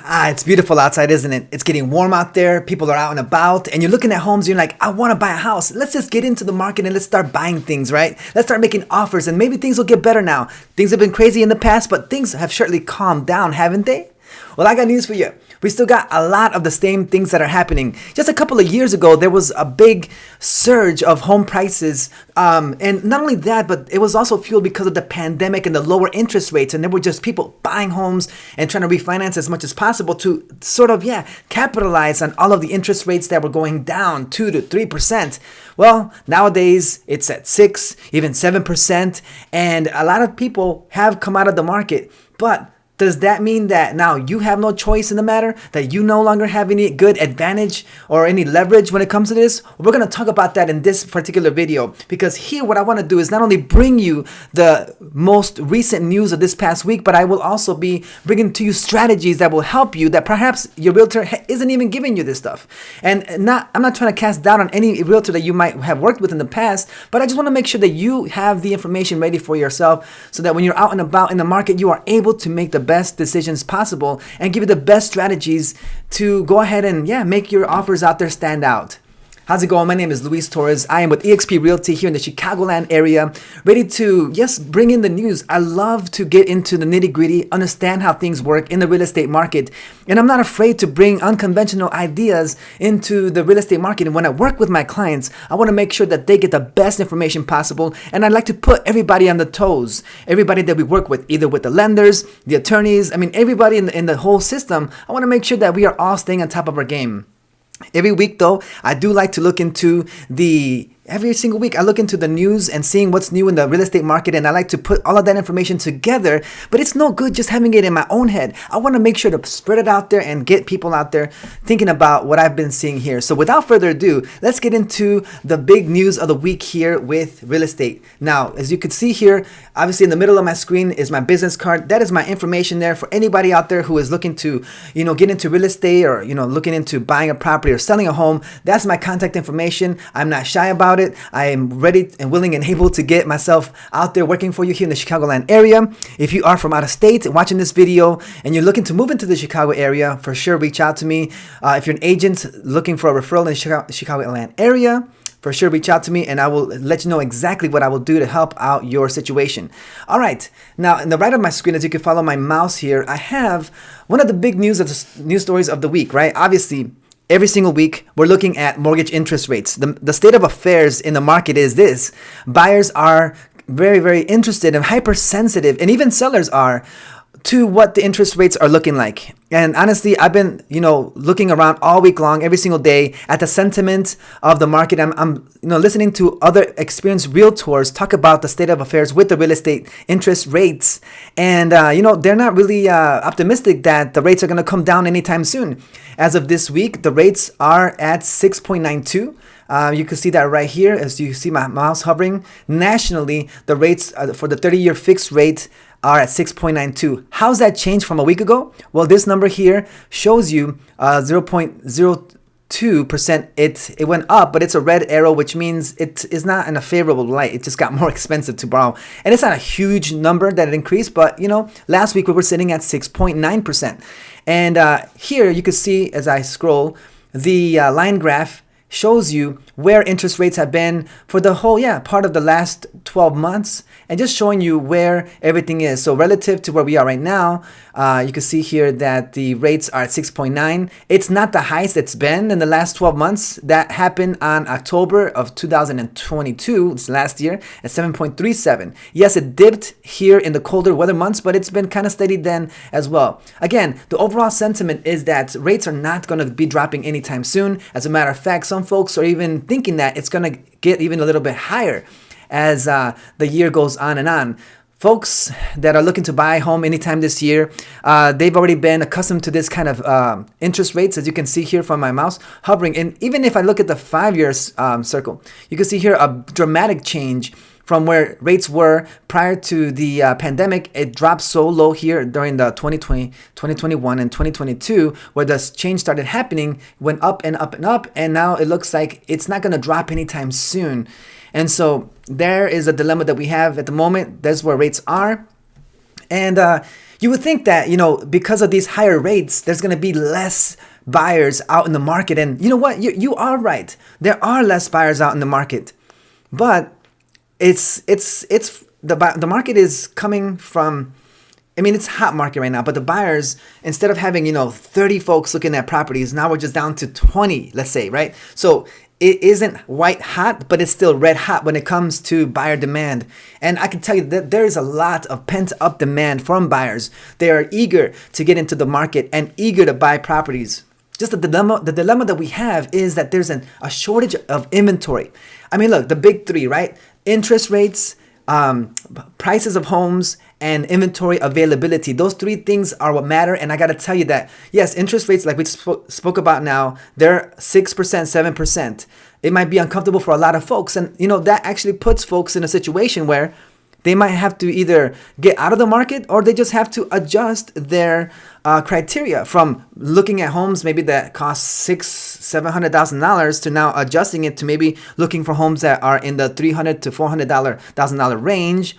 It's beautiful outside, isn't it? It's getting warm out there. People are out and about, and you're looking at homes. And you're like, I want to buy a house. Let's just get into the market and let's start buying things, right? Let's start making offers, and maybe things will get better now. Things have been crazy in the past, but things have certainly calmed down, haven't they? Well, I got news for you. We still got a lot of the same things that are happening. Just a couple of years ago, there was a big surge of home prices. And not only that, but it was also fueled because of the pandemic and the lower interest rates. And there were just people buying homes and trying to refinance as much as possible to sort of, capitalize on all of the interest rates that were going down 2 to 3%. Well, nowadays it's at 6, even 7%. And a lot of people have come out of the market. But does that mean that now you have no choice in the matter? That you no longer have any good advantage or any leverage when it comes to this? We're going to talk about that in this particular video, because here what I want to do is not only bring you the most recent news of this past week, but I will also be bringing to you strategies that will help you that perhaps your realtor isn't even giving you this stuff. And I'm not trying to cast doubt on any realtor that you might have worked with in the past, but I just want to make sure that you have the information ready for yourself so that when you're out and about in the market, you are able to make the best decisions possible and give you the best strategies to go ahead and make your offers out there stand out. How's it going? My name is Luis Torres. I am with eXp Realty here in the Chicagoland area, ready to bring in the news. I love to get into the nitty-gritty, understand how things work in the real estate market, and I'm not afraid to bring unconventional ideas into the real estate market. And when I work with my clients, I want to make sure that they get the best information possible, and I like to put everybody on the toes. Everybody that we work with, either with the lenders, the attorneys, everybody in the whole system. I want to make sure that we are all staying on top of our game. Every week, though, I do like to look into every single week, I look into the news and seeing what's new in the real estate market, and I like to put all of that information together, but it's no good just having it in my own head. I want to make sure to spread it out there and get people out there thinking about what I've been seeing here. So without further ado, let's get into the big news of the week here with real estate. Now, as you can see here, obviously in the middle of my screen is my business card. That is my information there for anybody out there who is looking to, get into real estate or, looking into buying a property or selling a home. That's my contact information. I'm not shy about it. I am ready and willing and able to get myself out there working for you here in the Chicagoland area. If you are from out of state watching this video and you're looking to move into the Chicago area, for sure reach out to me. If you're an agent looking for a referral in the Chicagoland area, for sure reach out to me and I will let you know exactly what I will do to help out your situation. All right, now in the right of my screen, as you can follow my mouse here, I have one of the big news stories of the week, right? Obviously, every single week, we're looking at mortgage interest rates. The state of affairs in the market is this. Buyers are very, very interested and hypersensitive, and even sellers are, to what the interest rates are looking like. And honestly, I've been, looking around all week long, every single day at the sentiment of the market. I'm listening to other experienced realtors talk about the state of affairs with the real estate interest rates. And, they're not really optimistic that the rates are going to come down anytime soon. As of this week, the rates are at 6.92. You can see that right here as you see my mouse hovering. Nationally, the rates for the 30-year fixed rate are at 6.92. How's that changed from a week ago? Well, this number here shows you 0.02%. It went up, but it's a red arrow, which means it is not in a favorable light. It just got more expensive to borrow. And it's not a huge number that it increased, but last week we were sitting at 6.9%. And here you can see as I scroll, the line graph shows you where interest rates have been for the whole part of the last 12 months, and just showing you where everything is. So relative to where we are right now, you can see here that the rates are at 6.9. It's not the highest it's been in the last 12 months. That happened on October of 2022, it's last year, at 7.37. Yes, it dipped here in the colder weather months, but it's been kind of steady then as well. Again, the overall sentiment is that rates are not going to be dropping anytime soon. As a matter of fact, some folks are even thinking that it's going to get even a little bit higher as the year goes on and on. Folks that are looking to buy a home anytime this year, they've already been accustomed to this kind of interest rates, as you can see here from my mouse hovering. And even if I look at the 5-year circle, you can see here a dramatic change from where rates were prior to the pandemic. It dropped so low here during the 2020, 2021, and 2022, where the change started happening, went up and up and up, and now it looks like it's not going to drop anytime soon. And so there is a dilemma that we have at the moment. That's where rates are. And You would think that, because of these higher rates, there's going to be less buyers out in the market. And you know what? You are right. There are less buyers out in the market. But the market is coming from, it's a hot market right now, but the buyers, instead of having, 30 folks looking at properties, now we're just down to 20, let's say, right? So it isn't white hot, but it's still red hot when it comes to buyer demand. And I can tell you that there is a lot of pent up demand from buyers. They are eager to get into the market and eager to buy properties. Just the dilemma that we have is that there's a shortage of inventory. Look, the big three, right? Interest rates, prices of homes, and inventory availability. Those three things are what matter. And I got to tell you that, yes, interest rates, like we spoke about now, they're 6%, 7%. It might be uncomfortable for a lot of folks. And, that actually puts folks in a situation where they might have to either get out of the market or they just have to adjust their criteria from looking at homes maybe that cost $600,000-$700,000 to now adjusting it to maybe looking for homes that are in the $300,000 to $400,000 range,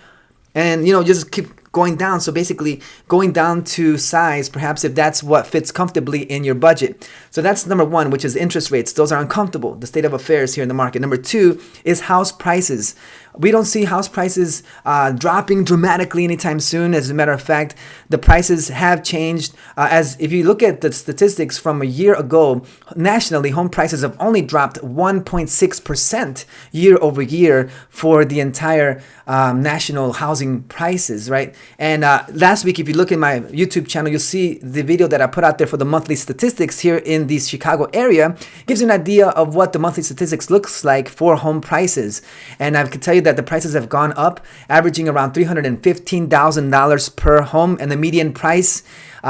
and just keep going down. So basically going down to size, perhaps, if that's what fits comfortably in your budget. So that's number one, which is interest rates. Those are uncomfortable, the state of affairs here in the market. Number two is house prices. We don't see house prices dropping dramatically anytime soon. As a matter of fact, the prices have changed. As if you look at the statistics from a year ago, nationally, home prices have only dropped 1.6% year over year for the entire national housing prices, right? And last week, if you look in my YouTube channel, you'll see the video that I put out there for the monthly statistics here in the Chicago area. It gives you an idea of what the monthly statistics looks like for home prices. And I can tell you that the prices have gone up, averaging around $315,000 per home, and the median price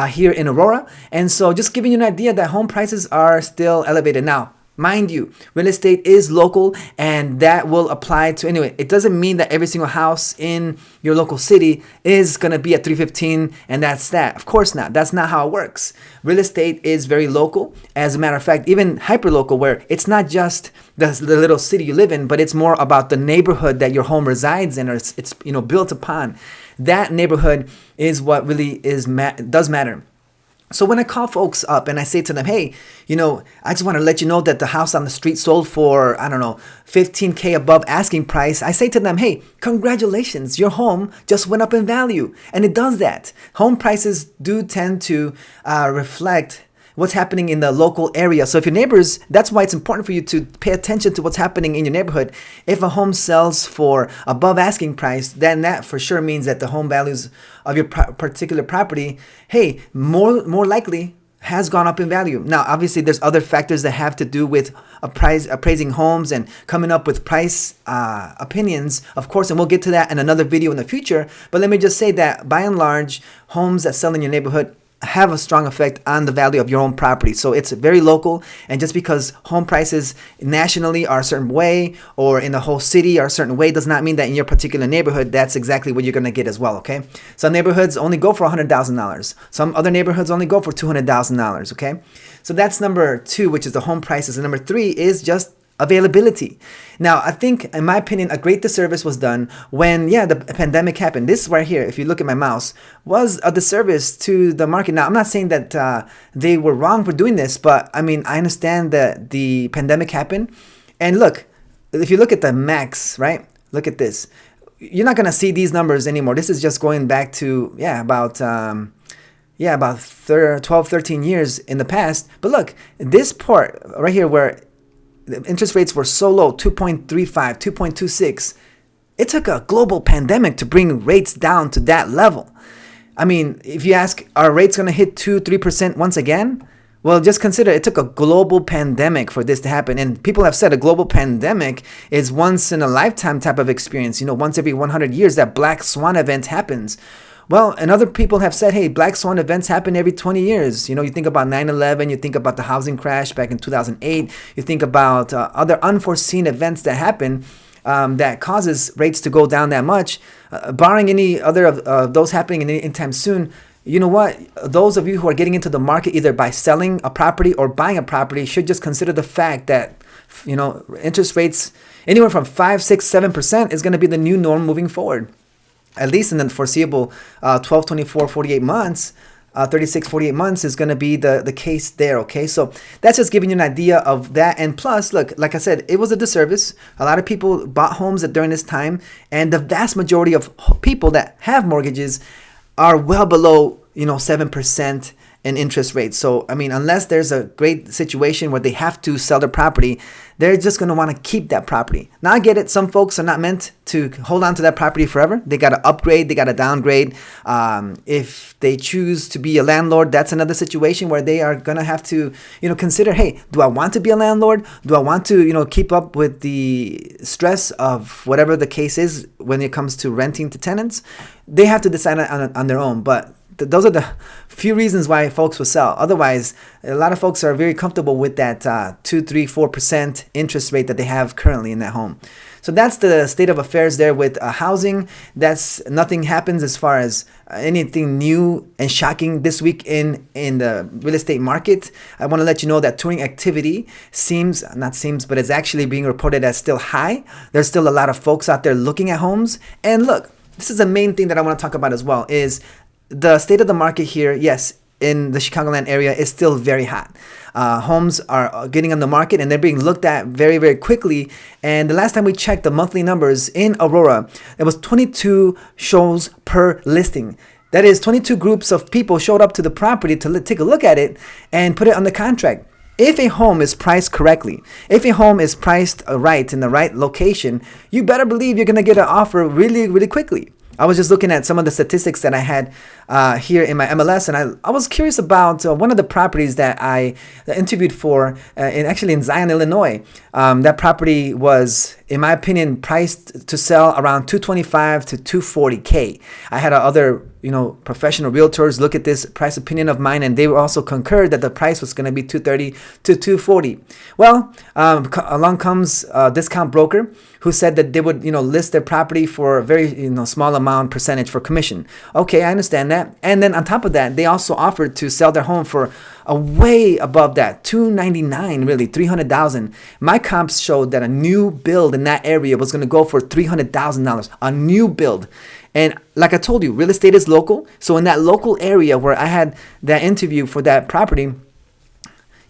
here in Aurora. And so just giving you an idea that home prices are still elevated. Now, mind you, real estate is local, and that will apply to, anyway, it doesn't mean that every single house in your local city is going to be at 315 and that's that. Of course not. That's not how it works. Real estate is very local. As a matter of fact, even hyper local, where it's not just the little city you live in, but it's more about the neighborhood that your home resides in, or it's built upon. That neighborhood is what really does matter. So when I call folks up and I say to them, hey, I just want to let you know that the house on the street sold for, I don't know, $15K above asking price. I say to them, hey, congratulations, your home just went up in value. And it does that. Home prices do tend to reflect what's happening in the local area. So if your neighbors, that's why it's important for you to pay attention to what's happening in your neighborhood. If a home sells for above asking price, then that for sure means that the home values of your particular property, hey, more likely has gone up in value. Now, obviously, there's other factors that have to do with appraising homes and coming up with price opinions, of course, and we'll get to that in another video in the future. But let me just say that by and large, homes that sell in your neighborhood have a strong effect on the value of your own property. So it's very local, and just because home prices nationally are a certain way or in the whole city are a certain way does not mean that in your particular neighborhood that's exactly what you're going to get as well, okay? Some neighborhoods only go for $100,000. Some other neighborhoods only go for $200,000, okay? So that's number two, which is the home prices. And number three is just availability. Now, I think, in my opinion, a great disservice was done when, the pandemic happened. This right here, if you look at my mouse, was a disservice to the market. Now, I'm not saying that they were wrong for doing this, but I understand that the pandemic happened. And look, if you look at the max, right? Look at this. You're not going to see these numbers anymore. This is just going back to, about 12, 13 years in the past. But look, this part right here where the interest rates were so low, 2.35, 2.26. It took a global pandemic to bring rates down to that level. If you ask, are rates going to hit 2-3% once again? Well, just consider it took a global pandemic for this to happen. And people have said a global pandemic is once in a lifetime type of experience. Once every 100 years, that black swan event happens. Well, and other people have said, hey, black swan events happen every 20 years. You think about 9/11, you think about the housing crash back in 2008, you think about other unforeseen events that happen that causes rates to go down that much. Barring any other of those happening anytime soon, you know what? Those of you who are getting into the market either by selling a property or buying a property should just consider the fact that, interest rates anywhere from 5, 6, 7% is going to be the new norm moving forward. at least in the foreseeable 12, 24, 48 months, 36, 48 months is going to be the case there. Okay, so that's just giving you an idea of that. And plus, look, like I said, it was a disservice. A lot of people bought homes during this time, and the vast majority of people that have mortgages are well below 7% in interest rates. So I mean, unless there's a great situation where they have to sell their property, they're just going to want to keep that property. Now I get it, some folks are not meant to hold on to that property forever. They got to upgrade, they got to downgrade. If they choose to be a landlord, that's another situation where they are going to have to consider, hey, do I want to be a landlord? Do I want to keep up with the stress of whatever the case is when it comes to renting to tenants? They have to decide on their own. But those are the few reasons why folks will sell. Otherwise, a lot of folks are very comfortable with that 2, 3, 4% interest rate that they have currently in that home. So that's the state of affairs there with housing. That's nothing happens as far as anything new and shocking this week in the real estate market. I want to let you know that touring activity but it's actually being reported as still high. There's still a lot of folks out there looking at homes. And look, this is the main thing that I want to talk about as well, is the state of the market here. Yes, in the Chicagoland area is still very hot. Homes are getting on the market and they're being looked at very, very quickly. And the last time we checked the monthly numbers in Aurora, it was 22 shows per listing. That is 22 groups of people showed up to the property to take a look at it and put it on the contract. If a home is priced correctly, if a home is priced right in the right location, you better believe you're going to get an offer really, really quickly. I was just looking at some of the statistics that I had here in my MLS, and I was curious about one of the properties that I interviewed for, in Zion, Illinois. That property was, in my opinion, priced to sell around $225,000 to $240,000. I had other professional realtors look at this price opinion of mine, and they also concurred that the price was going to be $230,000 to $240,000. Well, along comes a discount broker who said that they would list their property for a very small amount percentage for commission. Okay, I understand that. And then on top of that, they also offered to sell their home for a way above that, $299,000, really $300,000. My comps showed that a new build in that area was going to go for $300,000, a new build. And like I told you, real estate is local. So in that local area where I had that interview for that property,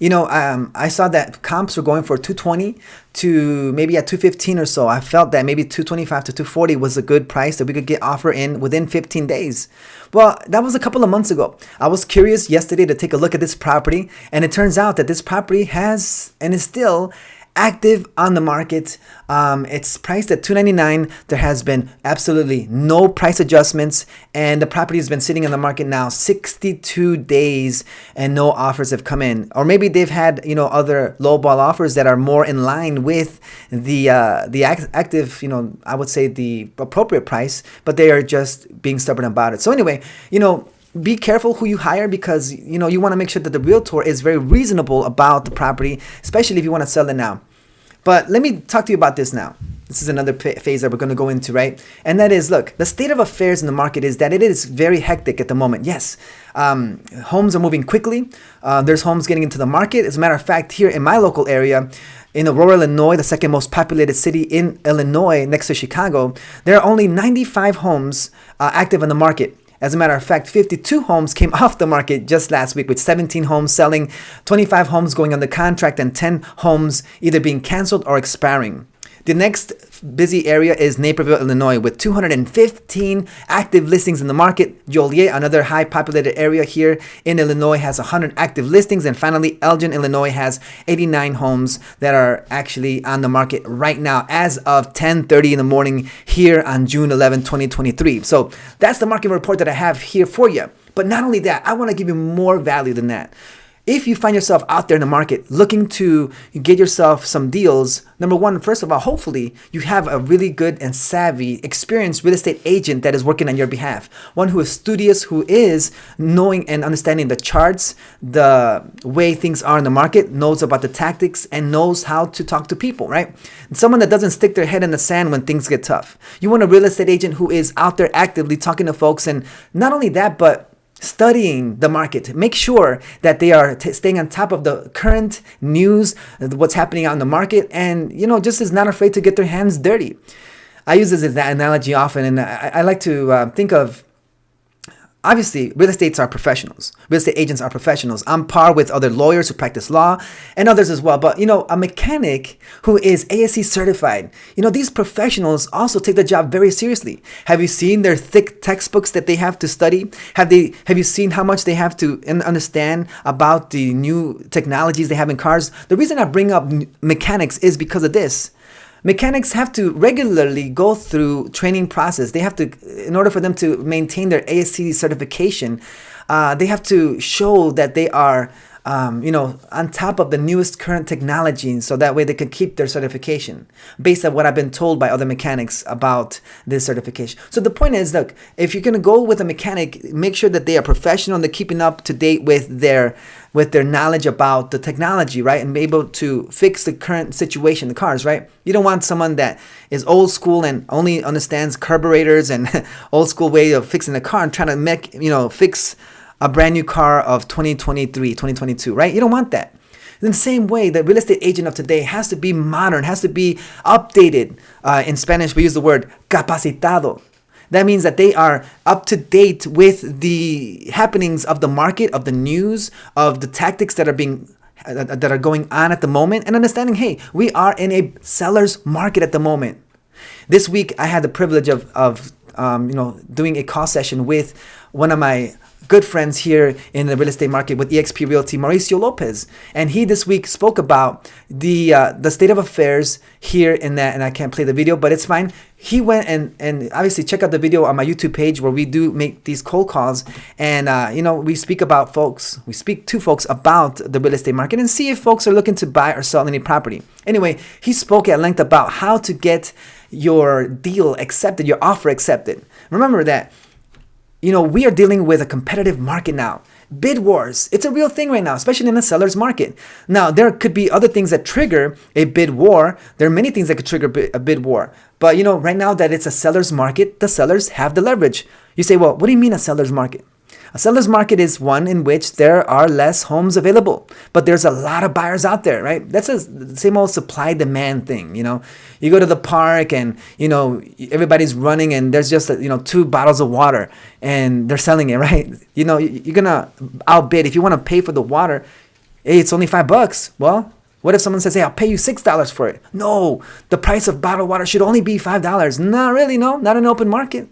I saw that comps were going for 220 to maybe at 215 or so. I felt that maybe 225 to 240 was a good price that we could get offer in within 15 days. Well, that was a couple of months ago. I was curious yesterday to take a look at this property, and it turns out that this property has and is still active on the market. It's priced at $299,000. There has been absolutely no price adjustments, and the property has been sitting on the market now 62 days, and no offers have come in. Or maybe they've had other lowball offers that are more in line with the active, I would say the appropriate price, but they are just being stubborn about it. So anyway, be careful who you hire, because you want to make sure that the realtor is very reasonable about the property, especially if you want to sell it now. But let me talk to you about this now. This is another phase that we're going to go into, right? And that is, look, the state of affairs in the market is that it is very hectic at the moment. Yes, homes are moving quickly. There's homes getting into the market. As a matter of fact, here in my local area, in Aurora, Illinois, the second most populated city in Illinois next to Chicago, there are only 95 homes active on the market. As a matter of fact, 52 homes came off the market just last week, with 17 homes selling, 25 homes going under contract, and 10 homes either being canceled or expiring. The next busy area is Naperville, Illinois, with 215 active listings in the market. Joliet, another high populated area here in Illinois, has 100 active listings. And finally, Elgin, Illinois has 89 homes that are actually on the market right now as of 10:30 in the morning here on June 11, 2023. So that's the market report that I have here for you. But not only that, I want to give you more value than that. If you find yourself out there in the market looking to get yourself some deals, number one, first of all, hopefully you have a really good and savvy, experienced real estate agent that is working on your behalf. One who is studious, who is knowing and understanding the charts, the way things are in the market, knows about the tactics, and knows how to talk to people, right? Someone that doesn't stick their head in the sand when things get tough. You want a real estate agent who is out there actively talking to folks, and not only that, but studying the market. Make sure that they are staying on top of the current news, what's happening out in the market, and just is not afraid to get their hands dirty. I use this as an analogy often, and I like to think of, obviously, real estates are professionals. Real estate agents are professionals on par with other lawyers who practice law and others as well. But, a mechanic who is ASE certified, these professionals also take the job very seriously. Have you seen their thick textbooks that they have to study? Have you seen how much they have to understand about the new technologies they have in cars? The reason I bring up mechanics is because of this. Mechanics have to regularly go through training process. They have to, in order for them to maintain their ASE certification, they have to show that they are, on top of the newest current technology, so that way they can keep their certification based on what I've been told by other mechanics about this certification. So the point is, look, if you're going to go with a mechanic, make sure that they are professional and they're keeping up to date with their knowledge about the technology, right? And be able to fix the current situation, the cars, right? You don't want someone that is old school and only understands carburetors and old school way of fixing a car and trying to fix a brand new car of 2023, 2022, right? You don't want that. In the same way, the real estate agent of today has to be modern, has to be updated. In Spanish, we use the word capacitado. That means that they are up to date with the happenings of the market, of the news, of the tactics that are going on at the moment, and understanding, hey, we are in a seller's market at the moment. This week, I had the privilege of doing a call session with one of my good friends here in the real estate market with eXp Realty, Mauricio Lopez, and he this week spoke about the state of affairs here in that, and I can't play the video, but it's fine. He went and obviously check out the video on my YouTube page where we do make these cold calls, and we speak to folks about the real estate market and see if folks are looking to buy or sell any property. Anyway, he spoke at length about how to get your deal accepted, your offer accepted. Remember that we are dealing with a competitive market now. Bid wars, it's a real thing right now, especially in the seller's market. Now, there could be other things that trigger a bid war. There are many things that could trigger a bid war. But, right now that it's a seller's market, the sellers have the leverage. You say, well, what do you mean a seller's market? A seller's market is one in which there are less homes available, but there's a lot of buyers out there, right? That's the same old supply-demand thing, You go to the park and, everybody's running and there's just, 2 bottles of water and they're selling it, right? You're going to outbid. If you want to pay for the water, hey, it's only $5. Well, what if someone says, hey, I'll pay you $6 for it? No, the price of bottled water should only be $5. Not really, no, not an open market.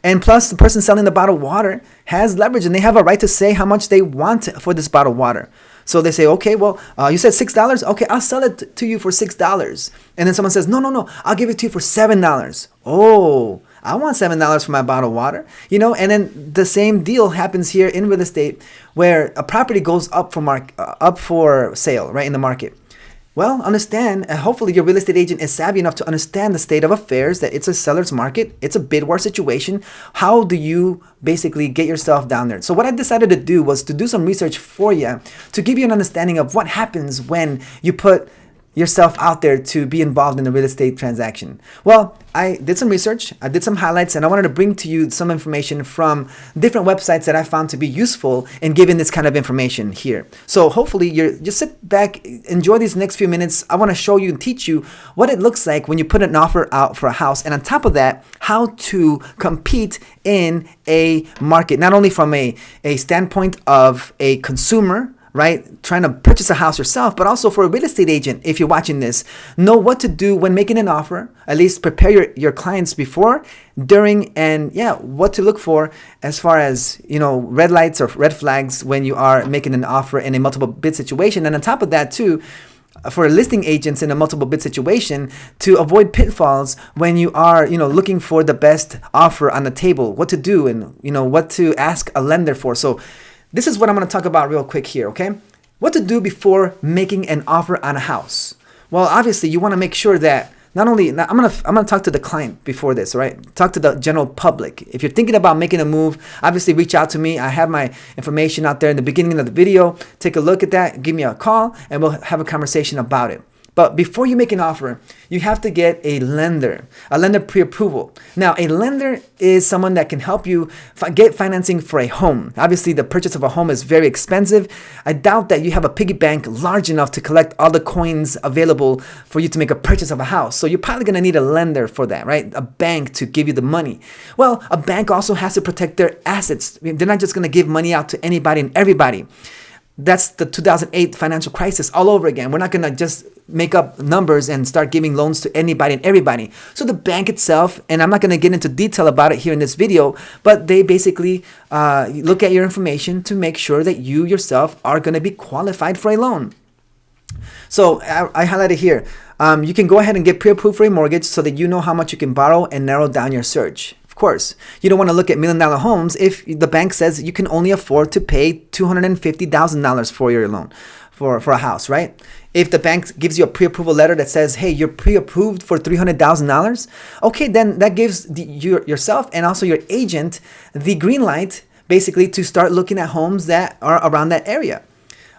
And plus, the person selling the bottled water has leverage and they have a right to say how much they want for this bottled water. So they say, okay, well, you said $6. Okay, I'll sell it to you for $6. And then someone says, no, I'll give it to you for $7. Oh, I want $7 for my bottled water. And then the same deal happens here in real estate where a property goes up for sale, right, in the market. Well, understand, hopefully your real estate agent is savvy enough to understand the state of affairs, that it's a seller's market, it's a bid war situation. How do you basically get yourself down there? So what I decided to do was to do some research for you to give you an understanding of what happens when you put yourself out there to be involved in a real estate transaction. Well, I did some research, I did some highlights, and I wanted to bring to you some information from different websites that I found to be useful in giving this kind of information here. So hopefully you just sit back, enjoy these next few minutes. I want to show you and teach you what it looks like when you put an offer out for a house, and on top of that, how to compete in a market, not only from a standpoint of a consumer, right, trying to purchase a house yourself, but also for a real estate agent. If you're watching this, know what to do when making an offer. At least prepare your clients before, during, and what to look for as far as red lights or red flags when you are making an offer in a multiple bid situation. And on top of that too, for listing agents in a multiple bid situation, to avoid pitfalls when you are looking for the best offer on the table, what to do and what to ask a lender for. So this is what I'm going to talk about real quick here, okay? What to do before making an offer on a house. Well, obviously, you want to make sure that I'm going to talk to the client before this, all right? Talk to the general public. If you're thinking about making a move, obviously reach out to me. I have my information out there in the beginning of the video. Take a look at that, give me a call, and we'll have a conversation about it. But before you make an offer, you have to get a lender pre-approval. Now, a lender is someone that can help you get financing for a home. Obviously, the purchase of a home is very expensive. I doubt that you have a piggy bank large enough to collect all the coins available for you to make a purchase of a house. So you're probably going to need a lender for that, right? A bank to give you the money. Well, a bank also has to protect their assets. I mean, they're not just going to give money out to anybody and everybody. That's the 2008 financial crisis all over again. We're not going to just make up numbers and start giving loans to anybody and everybody. So the bank itself, and I'm not going to get into detail about it here in this video, but they basically look at your information to make sure that you yourself are going to be qualified for a loan. So I highlighted here, you can go ahead and get pre-approved for a mortgage so that you know how much you can borrow and narrow down your search. Of course, you don't want to look at $1 million homes if the bank says you can only afford to pay $250,000 for your loan for a house, right? If the bank gives you a pre-approval letter that says, hey, you're pre-approved for $300,000, okay, then that gives yourself and also your agent the green light basically to start looking at homes that are around that area.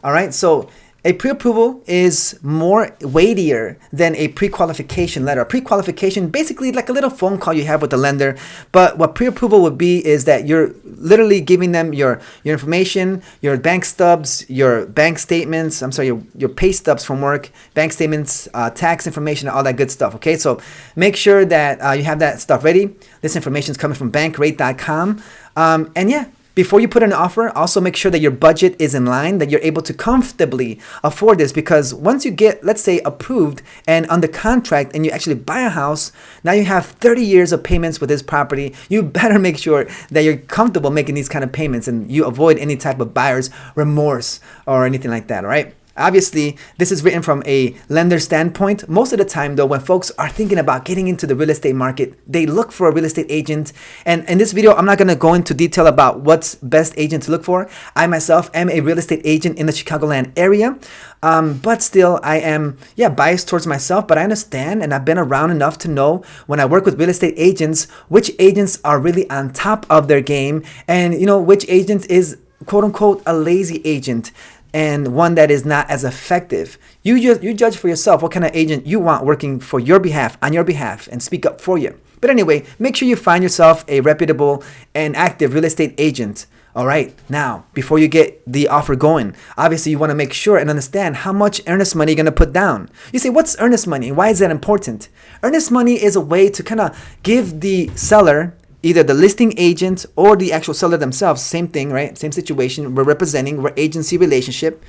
All right, so a pre-approval is more weightier than a pre-qualification letter. A pre-qualification, basically like a little phone call you have with the lender. But what pre-approval would be is that you're literally giving them your information, your bank stubs, your bank statements, your pay stubs from work, bank statements, tax information, all that good stuff. Okay, so make sure that you have that stuff ready. This information is coming from bankrate.com. And yeah, before you put in an offer, also make sure that your budget is in line, that you're able to comfortably afford this, because once you get, let's say, approved and under contract and you actually buy a house, now you have 30 years of payments with this property. You better make sure that you're comfortable making these kind of payments and you avoid any type of buyer's remorse or anything like that, all right? Obviously, this is written from a lender standpoint. Most of the time, though, when folks are thinking about getting into the real estate market, they look for a real estate agent. And in this video, I'm not going to go into detail about what's best agent to look for. I myself am a real estate agent in the Chicagoland area. But still, I am, biased towards myself. But I understand, and I've been around enough to know when I work with real estate agents, which agents are really on top of their game. And, which agent is, quote unquote, a lazy agent, and one that is not as effective. You judge for yourself what kind of agent you want working for your behalf, on your behalf, and speak up for you. But anyway, make sure you find yourself a reputable and active real estate agent. All right, now, before you get the offer going, obviously you want to make sure and understand how much earnest money you're going to put down. You say, what's earnest money? Why is that important? Earnest money is a way to kind of give the seller, either the listing agent or the actual seller themselves, same thing, right? Same situation. We're representing, we're agency relationship.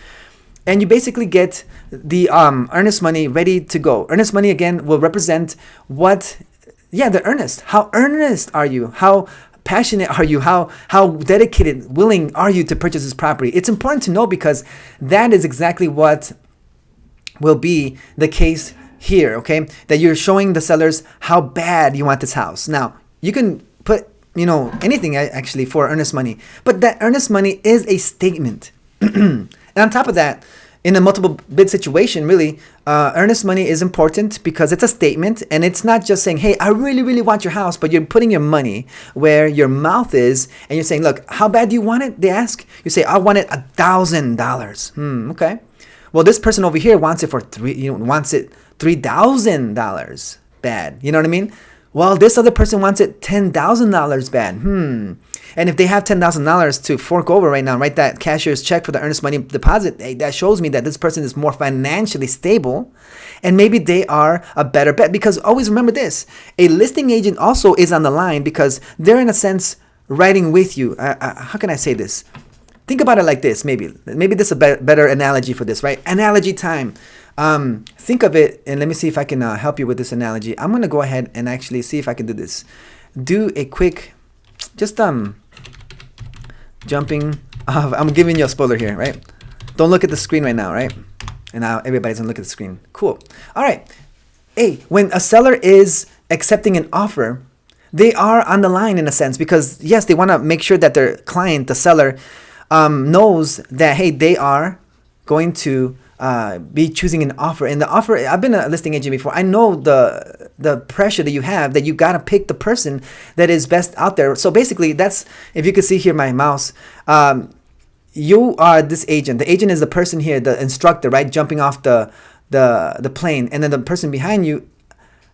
And you basically get the earnest money ready to go. Earnest money, again, will represent the earnest. How earnest are you? How passionate are you? How dedicated, willing are you to purchase this property? It's important to know because that is exactly what will be the case here, okay? That you're showing the sellers how bad you want this house. Now, you can put, anything actually for earnest money. But that earnest money is a statement. And on top of that, in a multiple bid situation, really, earnest money is important because it's a statement and it's not just saying, hey, I really, really want your house, but you're putting your money where your mouth is and you're saying, look, how bad do you want it? They ask. You say, I want it $1,000. Okay. Well, this person over here wants it for $3,000 bad. You know what I mean? Well, this other person wants it $10,000 bad. And if they have $10,000 to fork over right now, write that cashier's check for the earnest money deposit, that shows me that this person is more financially stable and maybe they are a better bet. Because always remember this, a listing agent also is on the line because they're in a sense riding with you. How can I say this? Think about it like this, maybe this is a better analogy for this, right? Analogy time. Think of it, and let me see if I can help you with this analogy. I'm going to go ahead and actually see if I can do this. Do a quick, just jumping off. I'm giving you a spoiler here, right? Don't look at the screen right now, right? And now everybody's going to look at the screen. Cool. All right. Hey, when a seller is accepting an offer, they are on the line in a sense because, yes, they want to make sure that their client, the seller, knows that, hey, they are going to be choosing an offer. And the offer, I've been a listing agent before. I know the pressure that you have, that you got to pick the person that is best out there. So basically, that's, if you can see here my mouse, you are this agent. The agent is the person here, the instructor, right? Jumping off the the plane, and then the person behind you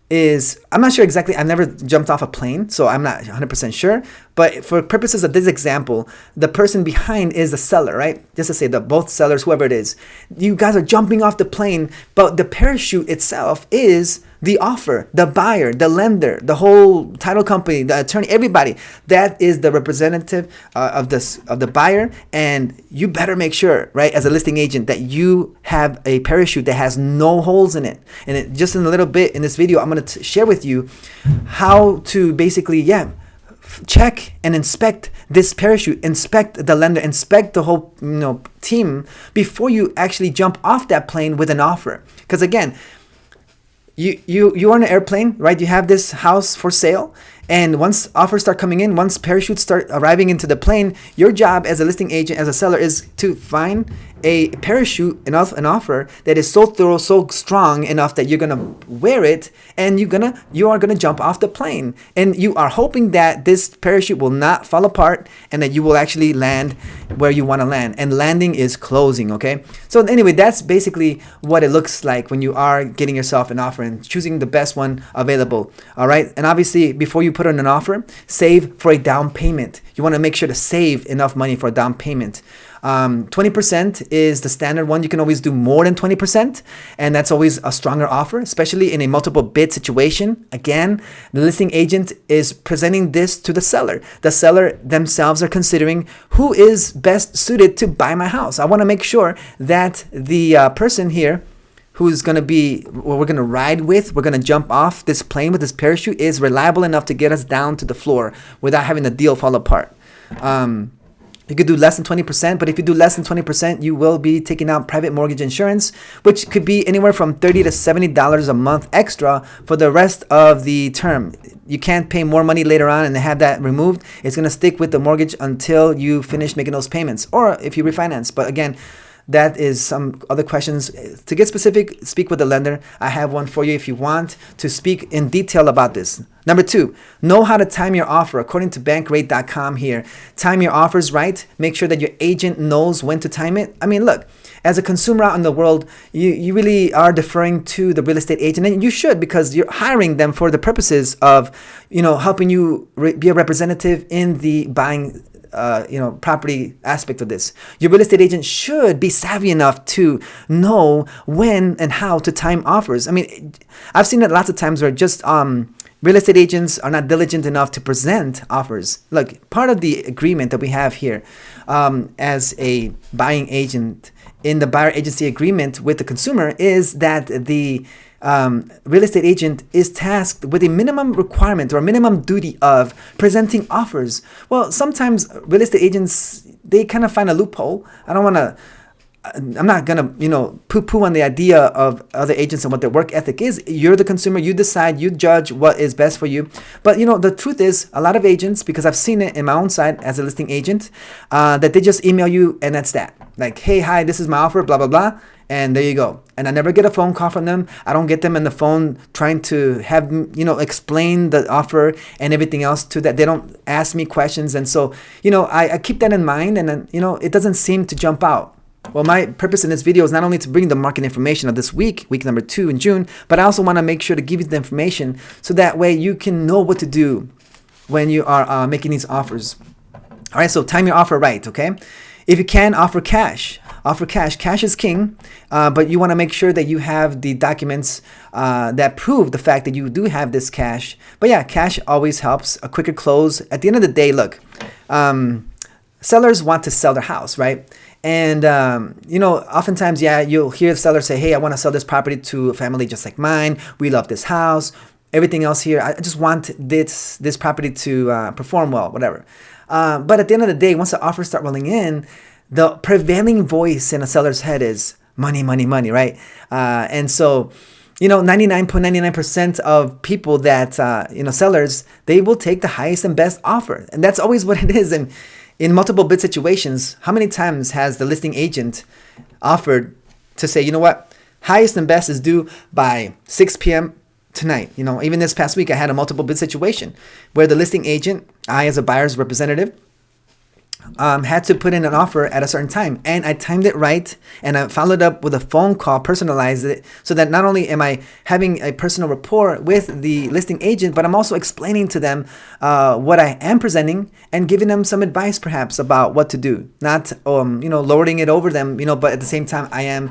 is, I'm not sure exactly, I've never jumped off a plane, so I'm not 100% sure, but for purposes of this example, the person behind is the seller, right? Just to say that both sellers, whoever it is, you guys are jumping off the plane, but the parachute itself is the offer, the buyer, the lender, the whole title company, the attorney, everybody. That is the representative of the buyer, and you better make sure, right, as a listing agent, that you have a parachute that has no holes in it. And just in a little bit in this video, I'm going to share with you how to basically, check and inspect this parachute, inspect the lender, inspect the whole team before you actually jump off that plane with an offer. Because again, you're on an airplane, right? You have this house for sale, and once offers start coming in, once parachutes start arriving into the plane, your job as a listing agent, as a seller, is to find a parachute, an offer that is so thorough, so strong enough that you're gonna wear it, and you are gonna jump off the plane, and you are hoping that this parachute will not fall apart and that you will actually land where you want to land. And landing is closing. Okay, so anyway, that's basically what it looks like when you are getting yourself an offer and choosing the best one available. All right, and obviously before you put in an offer, save for a down payment. You want to make sure to save enough money for a down payment. 20% is the standard one. You can always do more than 20%, and that's always a stronger offer, especially in a multiple bid situation. Again, the listing agent is presenting this to the seller. The seller themselves are considering who is best suited to buy my house. I want to make sure that the person here who's going to be, we're going to ride with, we're going to jump off this plane with this parachute, is reliable enough to get us down to the floor without having the deal fall apart. You could do less than 20%, but if you do less than 20%, you will be taking out private mortgage insurance, which could be anywhere from $30 to $70 a month extra for the rest of the term. You can't pay more money later on and have that removed. It's going to stick with the mortgage until you finish making those payments, or if you refinance. But again, that is some other questions. To get specific, speak with the lender. I have one for you if you want to speak in detail about this. Number 2, know how to time your offer. According to bankrate.com here, time your offers right. Make sure that your agent knows when to time it. I mean, look, as a consumer out in the world, you really are deferring to the real estate agent, and you should, because you're hiring them for the purposes of, helping you be a representative in the buying property aspect of this. Your real estate agent should be savvy enough to know when and how to time offers. I mean, I've seen it lots of times where just real estate agents are not diligent enough to present offers. Look, part of the agreement that we have here as a buying agent in the buyer agency agreement with the consumer is that the real estate agent is tasked with a minimum requirement or a minimum duty of presenting offers. Well, sometimes real estate agents, they kind of find a loophole. I'm not gonna, poo-poo on the idea of other agents and what their work ethic is. You're the consumer. You decide. You judge what is best for you. But the truth is, a lot of agents, because I've seen it in my own side as a listing agent, that they just email you and that's that. Like, hey, hi, this is my offer, blah blah blah, and there you go. And I never get a phone call from them. I don't get them on the phone trying to have explain the offer and everything else to that. They don't ask me questions, and so I keep that in mind, and then it doesn't seem to jump out. Well, my purpose in this video is not only to bring the market information of this week number 2 in June, but I also want to make sure to give you the information so that way you can know what to do when you are making these offers. All right, so time your offer right, okay? If you can, offer cash. Offer cash. Cash is king, but you want to make sure that you have the documents that prove the fact that you do have this cash. But yeah, cash always helps. A quicker close. At the end of the day, look, sellers want to sell their house, right? And, oftentimes, you'll hear the seller say, hey, I want to sell this property to a family just like mine. We love this house. Everything else here, I just want this property to perform well, whatever. But at the end of the day, once the offers start rolling in, the prevailing voice in a seller's head is money, money, money, right? And so, 99.99% of people that, sellers, they will take the highest and best offer. And that's always what it is. And in multiple bid situations, how many times has the listing agent offered to say, you know what, highest and best is due by 6 p.m. tonight? Even this past week, I had a multiple bid situation where the listing agent, I as a buyer's representative, had to put in an offer at a certain time, and I timed it right, and I followed up with a phone call, personalized it, so that not only am I having a personal rapport with the listing agent, but I'm also explaining to them what I am presenting and giving them some advice perhaps about what to do, not lording it over them, but at the same time I am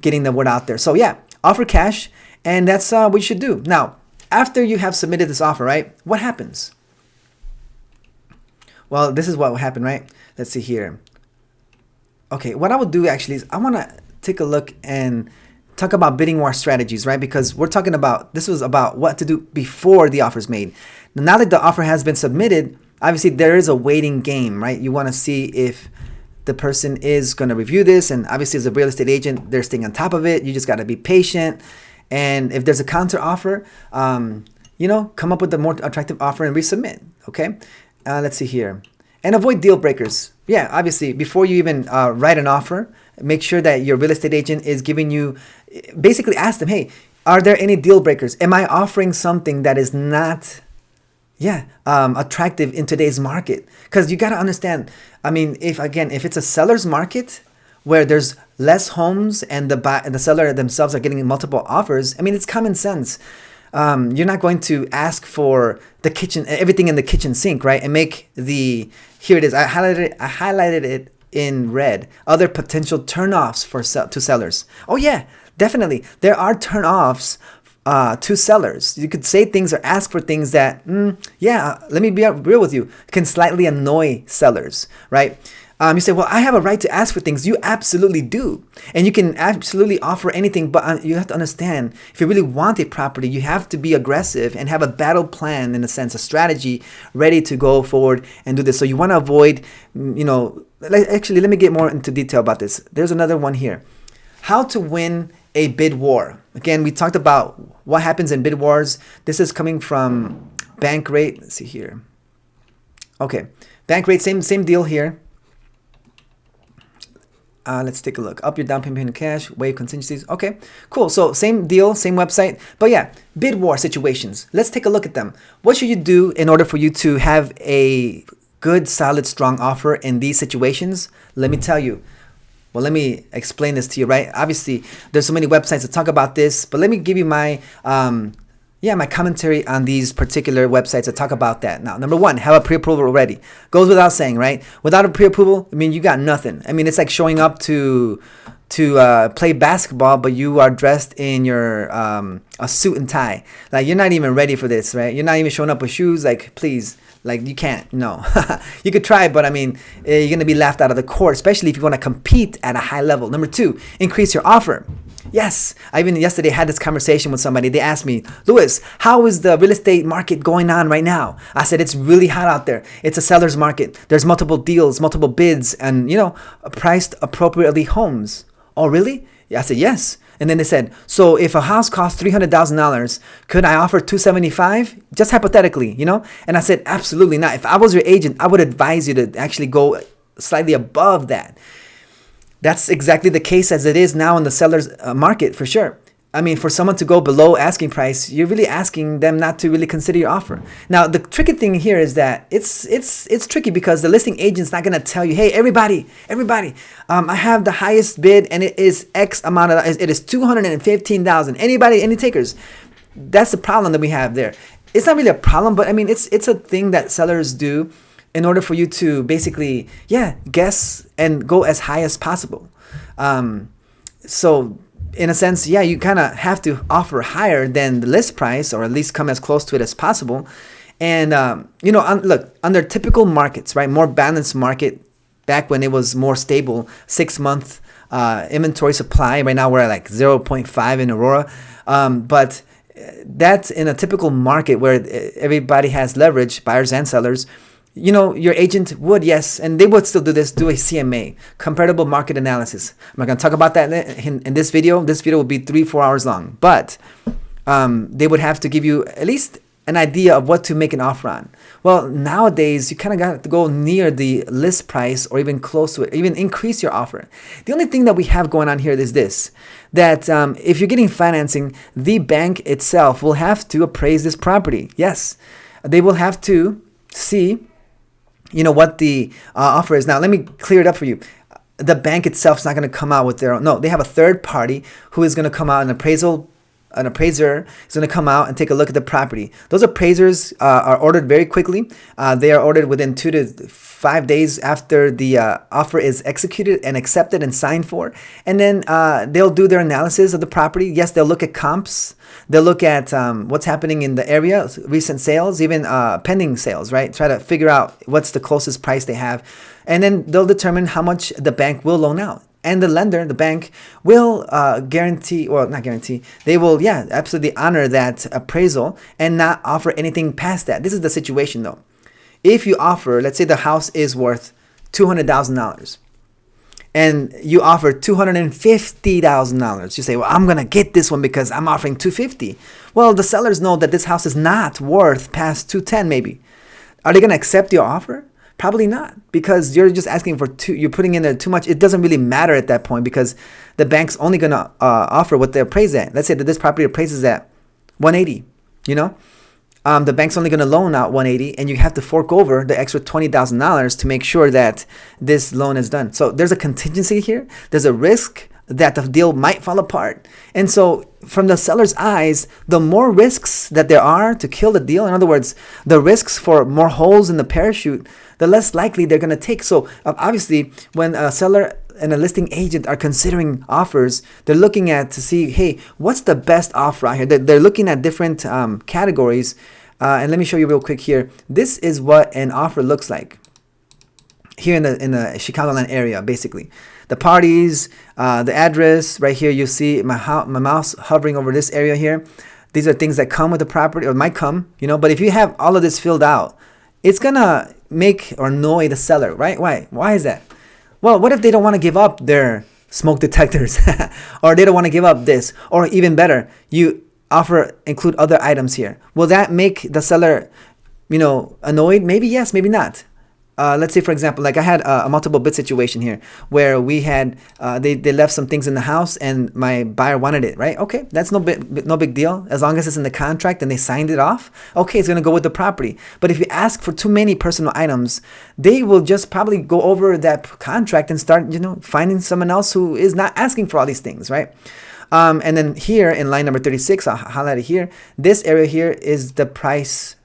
getting the word out there. So yeah, offer cash, and that's what you should do. Now, after you have submitted this offer, right, what happens? Well, this is what will happen, right? Let's see here. Okay, what I will do actually is I want to take a look and talk about bidding war strategies, right? Because we're talking about, this was about what to do before the offer is made. Now that the offer has been submitted, obviously there is a waiting game, right? You want to see if the person is going to review this, and obviously as a real estate agent, they're staying on top of it. You just got to be patient. And if there's a counter offer, come up with a more attractive offer and resubmit, okay? Let's see here. And avoid deal breakers. Yeah, obviously, before you even write an offer, make sure that your real estate agent is giving you, basically ask them, hey, are there any deal breakers? Am I offering something that is not, attractive in today's market? Because you got to understand, I mean, if it's a seller's market where there's less homes and the seller themselves are getting multiple offers, I mean, it's common sense. You're not going to ask for the kitchen, everything in the kitchen sink, right? And make here it is. I highlighted it in red. Other potential turnoffs to sellers. Oh yeah, definitely. There are turnoffs to sellers. You could say things or ask for things that, let me be real with you, can slightly annoy sellers, right? You say, well, I have a right to ask for things. You absolutely do. And you can absolutely offer anything, but you have to understand, if you really want a property, you have to be aggressive and have a battle plan, in a sense, a strategy ready to go forward and do this. So you want to avoid, actually, let me get more into detail about this. There's another one here. How to win a bid war. Again, we talked about what happens in bid wars. This is coming from Bankrate. Let's see here. Okay, Bankrate, same deal here. Let's take a look. Up your down payment in cash, waive contingencies. Okay, cool. So same deal, same website. But yeah, bid war situations. Let's take a look at them. What should you do in order for you to have a good, solid, strong offer in these situations? Let me tell you. Well, let me explain this to you, right? Obviously, there's so many websites that talk about this, but let me give you my my commentary on these particular websites that talk about that. Now, number one, have a pre-approval already. Goes without saying, right? Without a pre-approval, I mean, you got nothing. I mean, it's like showing up to play basketball, but you are dressed in your a suit and tie. Like, you're not even ready for this, right? You're not even showing up with shoes. Like, please, like, you can't. No. You could try, but I mean, you're going to be laughed out of the court, especially if you want to compete at a high level. Number two, increase your offer. Yes, I even yesterday had this conversation with somebody. They asked me, Louis, how is the real estate market going on right now? I said, it's really hot out there. It's a seller's market. There's multiple deals, multiple bids, and, priced appropriately homes. Oh, really? Yeah, I said, yes. And then they said, so if a house costs $300,000, could I offer $275,000? Just hypothetically, And I said, absolutely not. If I was your agent, I would advise you to actually go slightly above that. That's exactly the case as it is now in the seller's market, for sure. I mean, for someone to go below asking price, you're really asking them not to really consider your offer. Now, the tricky thing here is that it's tricky because the listing agent's not going to tell you, hey, everybody, I have the highest bid and it is X amount of, it is $215,000. Anybody, any takers? That's the problem that we have there. It's not really a problem, but I mean, it's a thing that sellers do in order for you to basically, guess and go as high as possible. So in a sense, you kind of have to offer higher than the list price, or at least come as close to it as possible. And, look, under typical markets, right, more balanced market, back when it was more stable, 6-month inventory supply. Right now we're at like 0.5 in Aurora. But that's in a typical market where everybody has leverage, buyers and sellers. Your agent would, yes, and they would still do this, do a CMA, comparable market analysis. I'm not going to talk about that in this video. This video will be 3-4 hours long, but they would have to give you at least an idea of what to make an offer on. Well, nowadays, you kind of got to go near the list price or even close to it, even increase your offer. The only thing that we have going on here is this, that if you're getting financing, the bank itself will have to appraise this property. Yes, they will have to see what the offer is. Now, let me clear it up for you. The bank itself is not going to come out with their own. No, they have a third party who is going to come out, an appraiser is going to come out and take a look at the property. Those appraisers are ordered very quickly. They are ordered within 2 to 5 days after the offer is executed and accepted and signed for. And then they'll do their analysis of the property. Yes, they'll look at comps. They'll look at what's happening in the area, recent sales, even pending sales, right? Try to figure out what's the closest price they have. And then they'll determine how much the bank will loan out. And the lender, the bank, will guarantee, well, not guarantee, they will, absolutely honor that appraisal and not offer anything past that. This is the situation, though. If you offer, let's say the house is worth $200,000 and you offer $250,000, you say, well, I'm going to get this one because I'm offering $250,000. Well, the sellers know that this house is not worth past $210,000 maybe. Are they going to accept your offer? Probably not, because you're just asking for you're putting in there too much. It doesn't really matter at that point because the bank's only going to offer what they appraise at. Let's say that this property appraises at 180, the bank's only going to loan out 180 and you have to fork over the extra $20,000 to make sure that this loan is done. So there's a contingency here. There's a risk that the deal might fall apart. And so from the seller's eyes, the more risks that there are to kill the deal, in other words, the risks for more holes in the parachute, the less likely they're going to take. So obviously, when a seller and a listing agent are considering offers, they're looking at to see, hey, what's the best offer out here? They're looking at different categories. And let me show you real quick here. This is what an offer looks like here in the Chicagoland area, basically. The parties, the address, right here, you see my mouse hovering over this area here. These are things that come with the property, or might come, but if you have all of this filled out, it's going to make or annoy the seller, right? Why is that? Well, what if they don't want to give up their smoke detectors or they don't want to give up this? Or even better, you include other items here. Will that make the seller, annoyed? Maybe yes, maybe not. Let's say, for example, like I had a multiple bid situation here where we had, they left some things in the house and my buyer wanted it, right? Okay, that's no big deal. As long as it's in the contract and they signed it off, okay, it's going to go with the property. But if you ask for too many personal items, they will just probably go over that contract and start, finding someone else who is not asking for all these things, right? And then here in line number 36, I'll highlight it here. This area here is the price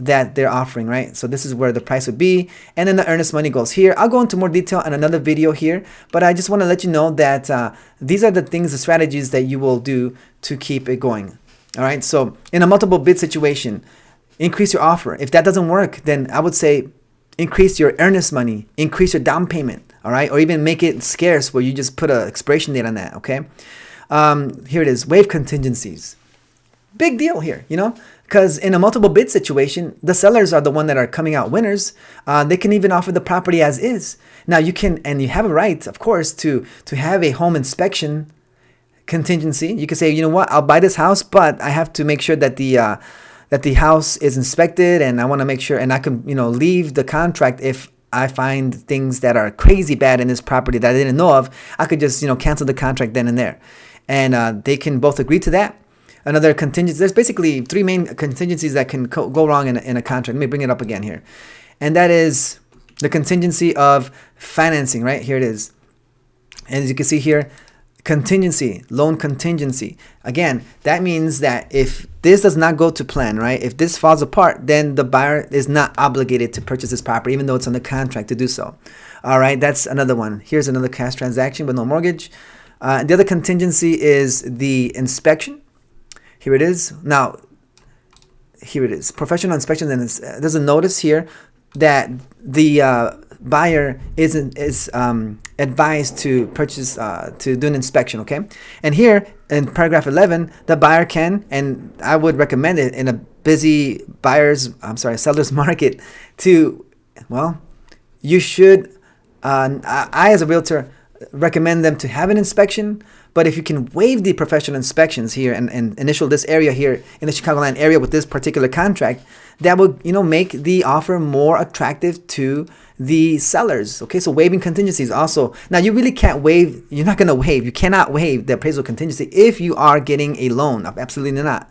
that they're offering, right? So this is where the price would be. And then the earnest money goes here. I'll go into more detail in another video here, but I just want to let you know that these are the things, the strategies that you will do to keep it going. All right. So in a multiple bid situation, increase your offer. If that doesn't work, then I would say increase your earnest money, increase your down payment. All right. Or even make it scarce where you just put an expiration date on that. Okay. Here it is. Waive contingencies. Big deal here, because in a multiple bid situation, the sellers are the one that are coming out winners. They can even offer the property as is. Now you can, and you have a right, of course, to have a home inspection contingency. You can say, you know what, I'll buy this house, but I have to make sure that the house is inspected, and I want to make sure, and I can, leave the contract if I find things that are crazy bad in this property that I didn't know of. I could just, cancel the contract then and there, and they can both agree to that. Another contingency, there's basically three main contingencies that can go wrong in a contract. Let me bring it up again here. And that is the contingency of financing, right? Here it is. And as you can see here, contingency, loan contingency. Again, that means that if this does not go to plan, right? If this falls apart, then the buyer is not obligated to purchase this property, even though it's on the contract to do so. All right, that's another one. Here's another cash transaction with no mortgage. The other contingency is the inspection. Here it is. Now, here it is. Professional inspection. And there's a notice here that the buyer is advised to purchase, to do an inspection, okay? And here in paragraph 11, the buyer can, and I would recommend it in a busy seller's market to, well, you should, I as a realtor recommend them to have an inspection. But if you can waive the professional inspections here and initial this area here in the Chicagoland area with this particular contract, that would, make the offer more attractive to the sellers. Okay, so waiving contingencies also. Now, you really can't waive, you cannot waive the appraisal contingency if you are getting a loan. Absolutely not.